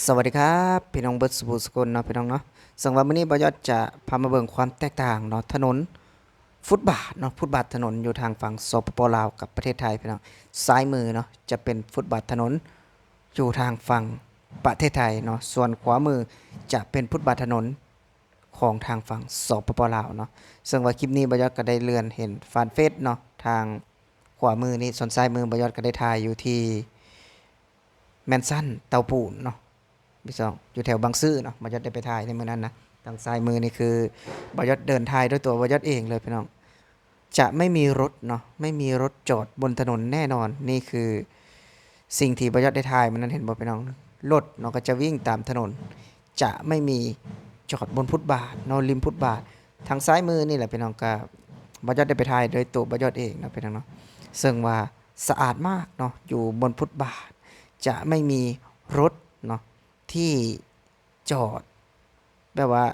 สวัสดีครับพี่น้องเบิร์ดสุภูสกุลเนาะพี่น้องเนาะสังว่ามื้อนี้บ่ยอดจะพามาเบิ่งความแตกต่างเนาะถนนฟุตบาทเนาะฟุตบาทถนนอยู่ทางฝั่งสปปลาวกับประเทศไทยพี่น้องซ้ายมือเนาะจะเป็นฟุตบาทถนนอยู่ทางฝั่งประเทศไทยเนาะส่วนขวามือจะเป็นฟุตบาทถนนของทางฝั่งสปปลาวเนาะซึ่งว่าคลิปนี้บ่ยอดก็ได้เลื่อนเห็นฟานเฟซเนาะทางขวามือนี้ส่วนซ้ายมือบ่ยอดก็ได้ถ่ายอยู่ที่แมนชั่นเตาปูนเนาะ พี่สองอยู่แถวบางซื่อเนาะบอยศได้ไปถ่ายในมือนั้นนะทางซ้ายมือนี่คือบอยศเดินถ่ายด้วยตัวบอยศเองเลยพี่น้องจะไม่มีรถเนาะไม่มีรถจอดบนถนนแน่นอนนี่คือสิ่งที่บอยศได้ถ่ายมันนั้นเห็นบ่พี่น้องรถเนาะก็จะวิ่งตามถนนจะไม่มีจอดบนฟุตบาทเนาะริมฟุตบาททางซ้ายมือนี่แหละพี่น้องก็บอยศได้ไปถ่ายโดยตัวบอยศเองนะพี่น้องเนาะซึ่งว่าสะอาดมากเนาะอยู่บนฟุตบาทจะไม่มีรถเนาะที่จอดแบบว่า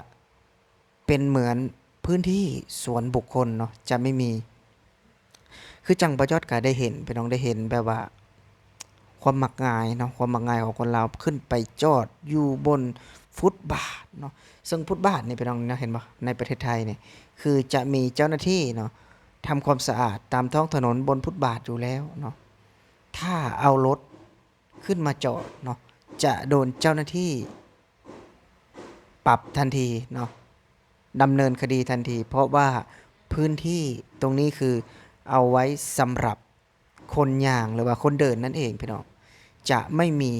เป็นเหมือนพื้นที่สวนบุคคลเนาะจะไม่มีคือจังประยอดก็ได้เห็นพี่น้องได้เห็นแบบว่าความมักง่ายเนาะความมักง่ายของคนเราขึ้นไปจอดอยู่บนฟุตบาทเนาะซึ่งฟุตบาทนี่พี่น้องนะเห็นปะในประเทศไทยเนี่ยคือจะมีเจ้าหน้าที่เนาะทำความสะอาดตามท้องถนนบนฟุตบาทอยู่แล้วเนาะถ้าเอารถขึ้นมาจอดเนาะจะโดนเจ้าหน้าที่ปรับทันทีเนาะดำเนินคดีทันทีเพราะว่าพื้นที่ตรงนี้คือเอาไว้สำหรับคนย่างหรือว่าคนเดินนั่นเองพี่น้องจะไม่มี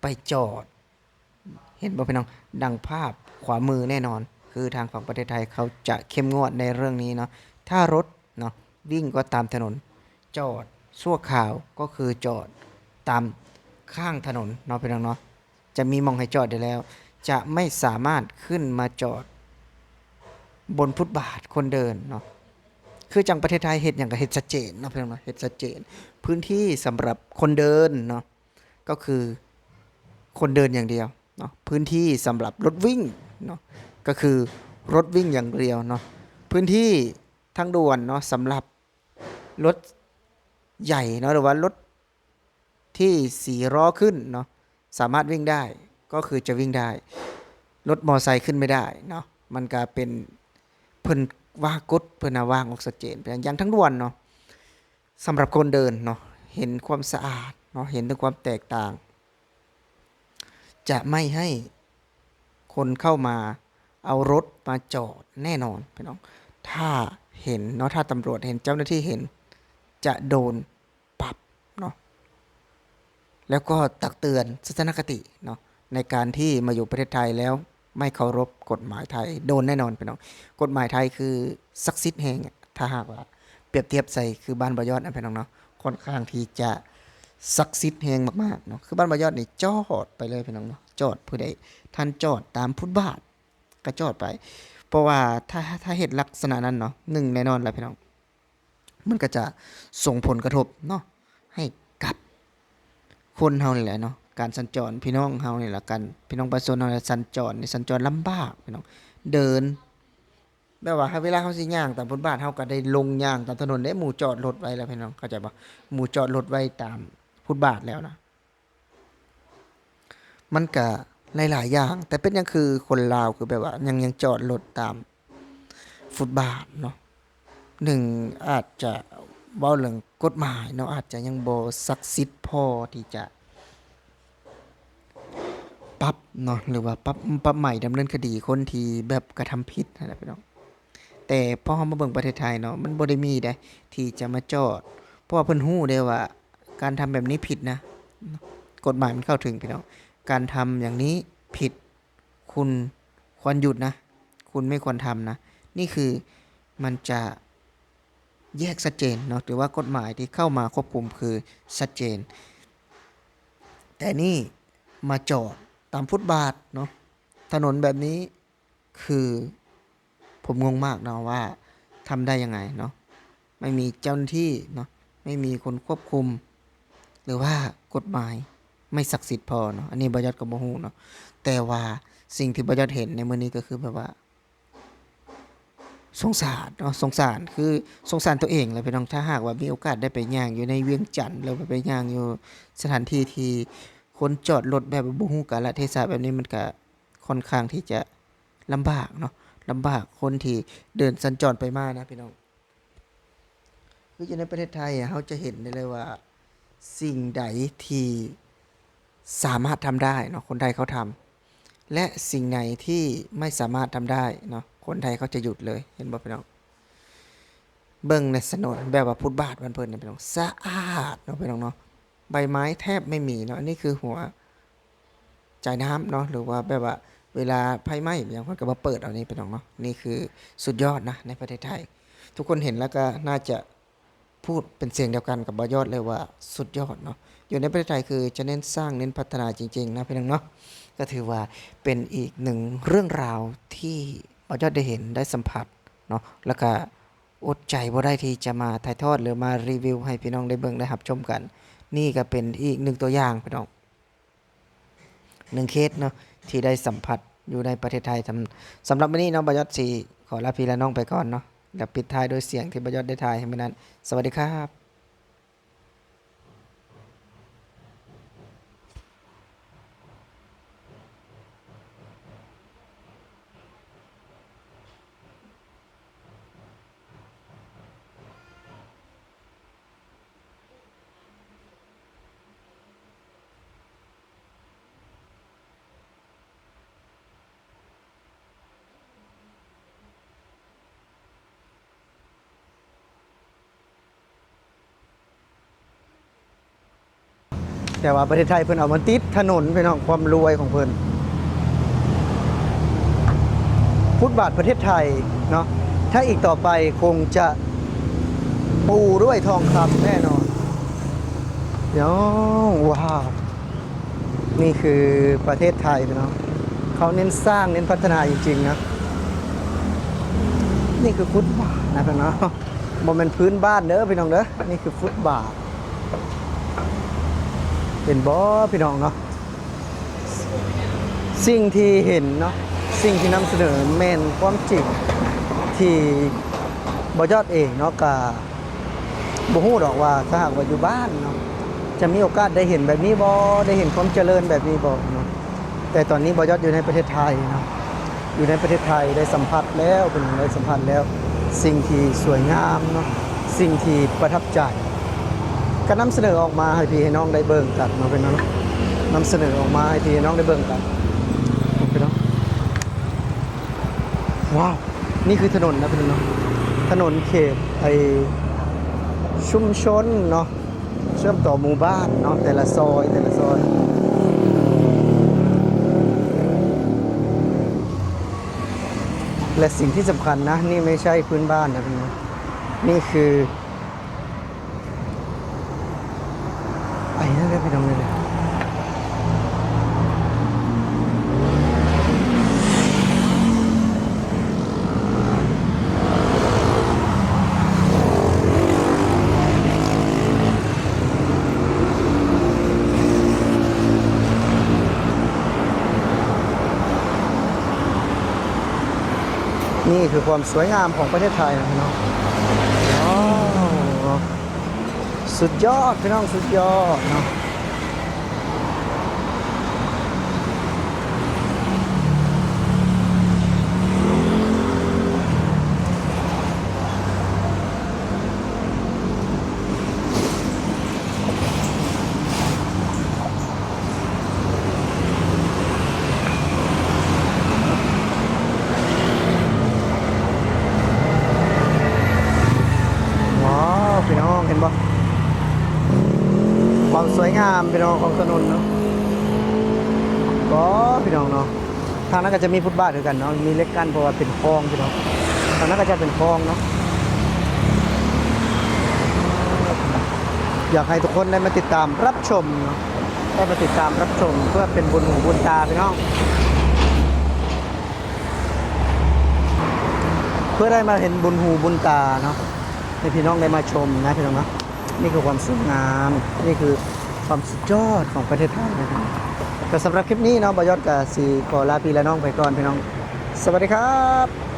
ไปจอดเห็นป่ะพี่น้องดังภาพขวามือแน่นอนคือทางฝั่งประเทศไทยเขาจะเข้มงวดในเรื่องนี้เนาะถ้ารถเนาะวิ่งก็ตามถนนจอดชั่วคราวก็คือจอดตามข้างถนนเนาะพี่น้องเนาะจะมีมองให้จอดได้แล้วจะไม่สามารถขึ้นมาจอดบนฟุตบาทคนเดินเนาะคือจังประเทศไทยเฮ็ดอย่างกับเฮ็ดชัดเจนเนาะพี่น้องเนาะเฮ็ดชัดเจนพื้นที่สำหรับคนเดินเนาะก็คือคนเดินอย่างเดียวเนาะพื้นที่สำหรับรถวิ่งเนาะก็คือรถวิ่งอย่างเดียวเนาะพื้นที่ทางด่วนเนาะสำหรับรถใหญ่เนาะหรือว่ารถที่4 ล้อขึ้นเนาะสามารถวิ่งได้ก็คือจะวิ่งได้รถมอไซค์ขึ้นไม่ได้เนาะมันก็เป็นเพิ่นว่ากฎเพิ่นน่ะวางออกชัดเจนเป็นอย่างทั้งด่วนเนาะสำหรับคนเดินเนาะเห็นความสะอาดเนาะเห็นถึงความแตกต่างจะไม่ให้คนเข้ามาเอารถมาจอดแน่นอนพี่น้องถ้าเห็นเนาะถ้าตำรวจเห็นเจ้าหน้าที่เห็นจะโดนปรับเนาะ แล้วก็ตักเตือนทัศนคติเนาะในการที่มาอยู่ประเทศไทยแล้วไม่เคารพกฎหมายไทยโดนแน่นอนพี่น้องกฎหมายไทยคือศักดิ์สิทธิ์แห่งถ้าหากว่าเปรียบเทียบใส่คือบ้านบ่ยอดนะพี่น้องเนาะค่อนข้างที่จะศักดิ์สิทธิ์แห่งมากๆเนาะคือบ้านบ่ยอดนี่จอดไปเลยพี่น้องเนาะจอดผู้ใดท่านจอดตามฟุตบาทก็จอดไปเพราะว่าถ้าเหตุลักษณะนั้นเนาะหนึ่งแน่นอนแหละพี่น้องมันก็จะส่งผลกระทบเนาะให้กับ คนเฮานี่แหละเนาะการสัญจรพี่น้องเฮานี่แหละกันพี่น้องประชาชนเฮานี่สัญจรนี่สัญจรลำบากพี่น้องเดินแบบว่าเวลาเฮาสิย่างตามฟุตบาทเฮาก็ได้ลงย่างตามถนนได้หมู่จอดรถไว้แล้วพี่น้องเข้าใจบ่หมู่จอดรถไว้ตามฟุตบาทแล้วนะมันก็หลายๆอย่างแต่เป็นหยังคือคนลาวคือแบบว่ายังจอดรถตามฟุตบาทเนาะหนึ่งอาจจะเว้าเรื่องกฎหมายเนาะอาจจะยังบ่ศักดิ์สิทธิ์พอที่จะ ปรับเนาะหรือว่าปรับใหม่ดำเนินคดีคนที่แบบกระทำผิดนั่นแหละพี่น้องแต่พอเรามาเบิ่งประเทศไทยเนาะมันบ่ได้มีได้ที่จะมาจอดเพราะว่าเพิ่นรู้ได้ว่าการทำแบบนี้ผิดนะกฎหมายมันเข้าถึงพี่น้องการทำอย่างนี้ผิดคุณควรหยุดนะคุณไม่ควรทำนะนี่คือมันจะแยกชัดเจนเนาะหรือว่ากฎหมายที่เข้ามาควบคุมคือชัดเจนแต่นี่มาจอดตามฟุตบาทเนาะถนนแบบนี้คือผมงงมากเนาะว่าทำได้ยังไงเนาะไม่มีเจ้าหน้าที่เนาะไม่มีคนควบคุมหรือว่ากฎหมายไม่ศักดิ์สิทธิ์พอเนาะอันนี้บ่ยอดก็บ่ฮู้เนาะแต่ว่าสิ่งที่บ่ยอดเห็นในมื้อนี้ก็คือแบบว่าสงสารเนาะสงสารคือสงสารตัวเองแหละพี่น้องถ้าหากว่ามีโอกาสได้ไปย่างอยู่ในเวียงจันทน์หรือว่าไปย่างอยู่สถานที่ที่ค คนจอดรถแบบบ่ฮู้กาลเทศะแบบนี้มันก็ค่อนข้างที่จะลำบากเนาะลำบากคนที่เดินสัญจรไปมานะพี่น้องคืออยู่ในประเทศไทยเราจะเห็นได้เลยว่าสิ่งใดที่สามารถทำได้เนาะคนไทยเขาทำและสิ่งไหนที่ไม่สามารถทำได้เนาะคนไทยเขาจะหยุดเลยเห็นบ่พี่น้องเบิ่งในถนนแบบว่าฟุตบาทมันเพิ่นนี่พี่น้องสะอาดเนาะพี่น้องเนาะใบไม้แทบไม่มีเนาะอันนี้คือหัวจ่ายน้ำเนาะหรือว่าแบบว่าเวลาไฟไหม้อย่างเพิ่นก็มาเปิดเอานี่พี่น้องเนาะนี่คือสุดยอดนะในประเทศไทยทุกคนเห็นแล้วก็น่าจะพูดเป็นเสียงเดียวกันกับบ่ยอดเลยว่าสุดยอดเนาะอยู่ในประเทศไทยคือจะเน้นสร้างเน้นพัฒนาจริงๆนะพี่น้องเนาะก็ถือว่าเป็นอีกหนึ่งเรื่องราวที่บ่ยอดได้เห็นได้สัมผัสเนาะแล้วก็อดใจบ่ได้ที่จะมาถ่ายทอดหรือมารีวิวให้พี่น้องได้เบิ่งได้รับชมกันนี่ก็เป็นอีกหนึ่งตัวอย่างพี่น้องหนึ่งเคสเนาะที่ได้สัมผัสอยู่ในประเทศไทยสำหรับวันนี้น้องบ่ยอดสิขอลาพี่และน้องไปก่อนเนาะแล้วปิดท้ายโดยเสียงที่บ่ยอดได้ถ่ายให้มื้อนั้นสวัสดีครับแต่ว่าประเทศไทยเพิ่นเอามาติดถนนพี่น้องความรวยของเพิ่นฟุตบาทประเทศไทยเนาะถ้าอีกต่อไปคงจะปูด้วยทองคำแน่นอนเดี๋ยวว้าวนี่คือประเทศไทยพี่น้องเขาเน้นสร้างเน้นพัฒนาจริงๆนะนี่คือฟุตบาทนะพี่น้องบ่แม่นพื้นบ้านเด้อพี่น้องเด้อนี่คือฟุตบาทเป็นบ่พี่น้องเนาะสิ่งที่เห็นเนาะสิ่งที่นำเสนอแม่นความจริงที่บ่ยอดเองเนาะก็บ่ฮู้ดอกว่าถ้าหากว่าอยู่บ้านเนาะจะมีโอกาสได้เห็นแบบนี้บ่ได้เห็นความเจริญแบบนี้บ่เนาะแต่ตอนนี้บ่ยอดอยู่ในประเทศไทยเนาะอยู่ในประเทศไทยได้สัมผัสแล้วเป็นได้สัมผัสแล้วสิ่งที่สวยงามเนาะสิ่งที่ประทับใจก็นำเสนอออกมาให้พี่ให้น้องได้เบิ่งกันเนาะเป็นเนาะนำเสนอออกมาให้พี่ให้น้องได้เบิ่งกันพี่น้องว้าวนี่คือถนนนะพี่น้องถนนเขตไอชุมชนเนาะเชื่อมต่อหมู่บ้านเนาะแต่ละซอยแต่ละซอยและสิ่งที่สำคัญนะนี่ไม่ใช่พื้นบ้านนะพี่น้องนี่คือไอ้นั่นเลยพี่น้องเลยนี่คือความสวยงามของประเทศไทยนะพี่น้องอ๋อสุดยอดพี่น้องสุดยอดเนาะว้าวพี่น้องเห็นบ่ความสวยงามพี่น้องของถนนเนาะก็พี่น้องเนาะทางนั้นก็จะมีฟุตบาทด้วยกันเนาะมีเล็กกั้นเพราะว่าเป็นคลองพี่น้องทางนั้นก็จะเป็นคลองเนาะอยากให้ทุกคนได้มาติดตามรับชมเนาะได้มาติดตามรับชมเพื่อเป็นบุญหูบุญตาพี่น้องเพื่อได้มาเห็นบุญหูบุญตาเนาะให้พี่น้องได้มาชมนะพี่น้องเนาะนี่คือความสวยงามนี่คือความสุดยอดของประเทศไทยนะครับแต่สำหรับคลิปนี้เนาะบอยอดกับสีขอลาพี่และน้องไปก่อนพี่น้องสวัสดีครับ